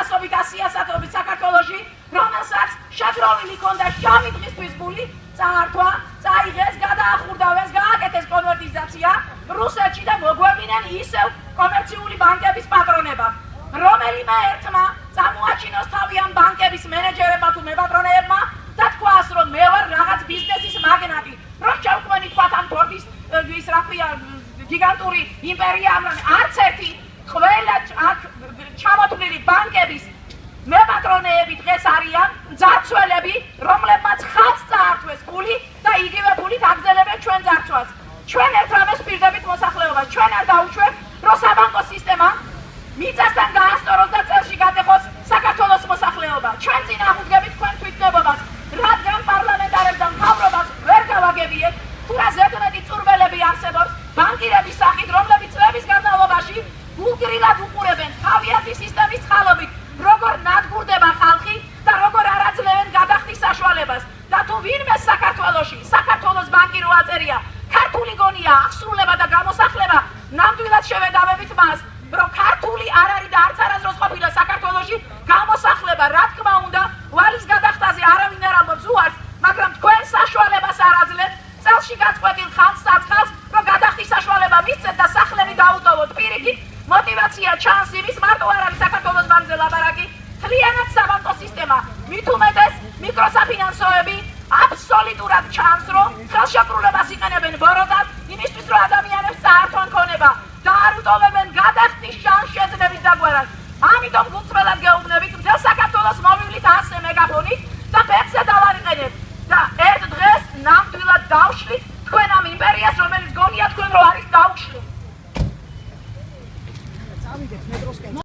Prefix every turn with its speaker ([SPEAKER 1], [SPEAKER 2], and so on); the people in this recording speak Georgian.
[SPEAKER 1] ათასობით ასიასათობით საქართველოში, რომელსაც შეგროვილი ჰქონდა შავი დღისთვის გული, წაართვა, წაიღეს, გადაახურდავეს, გააკეთეს კონვერტიზაცია რუსეთში და მოგვევლინენ ისევ კომერციული ბანკების პატრონებად. რომელიმე ერთმა წამოაჩინოს თავი ამ ბანკების მენეჯერებმა თუ მეპატრონეებმა და თქვას, რომ მე ვარ რაღაც ბიზნესის მაგნატი, რომ შევქმნით თქვათ ამ ბორდის ის რა ქვია გიგანტური იმპერია, არც ერთი ყველა აქ ჩამოთვლილი ბანკების მეპატრონეები დღეს არიან მძარცველები, რომლებმაც ხალხს წაართვეს ფული და იგივე ფულით აგზელებენ ჩვენ ძარცვას. ჩვენ ერთ რამეს ვპირდებით მოსახლეობას, ჩვენ არ დაუშვებთ, რომ საბანკო სისტემა მიწასთან გაასწოროს და წელში გადაიღოს საქართველოს მოსახლეობა. ჩვენ წინ აღუდგებით თქვენ თვითნებობას, რადგან პარლამენტარებს და მთავრობას ვერ გავაგებიეთ, თუ რა ზედმეტი წურბელები არსებობს ბანკირების სახით, რომლებიც წლების განმავლობაში გულგრილად უყურებენ თავიანთი სისტემის წყალობით, როგორ ნადგურდება ხალხი და როგორ არ აძლევენ გადახდის საშუალებას. და თუ ვინმე საქართველოში, საქართველოს ბანკი რო აწერია, ქართული გონია, აღსრულება და გამოსახლება, ნამდვილად შევედავებით მას, რომ ქართული არ არის და არც არასდროს ყოფილა საქართველოში გამოსახლება, რა თქმა უნდა, ვალის გადახდაზე არავინ არ ამბობს უარს, მაგრამ თქვენ საშუალებას არ აძლევთ წელში გაწყვეტილ ხალხს საწყალს, რომ გადახდის საშუალება მისცეთ და სახლები დაუტოვოთ. პირიქით მოტივაცია ჩანს იმის, მარტო არ არის საქართველოს ბანკზე ლაპარაკი, მთლიანად საბანკო სისტემა, მით უმეტეს მიკროსაფინანსოები აბსოლუტურად ჩანს, რომ ხელშეკრულებას იყენებენ ბოროტად, იმისთვის, რომ ადამიანებს წაართვან ქონება და არ უტოვებენ გადახდის შანსს შეძლებით დაგვარად. ამიტომ გულწრფელად გეუბნებით, მთელ საქართველოს მოვივლით 100 მეგაფონით და ფეხზე დავარიყენებთ და ერთ დღეს ნამდვილად დავშლით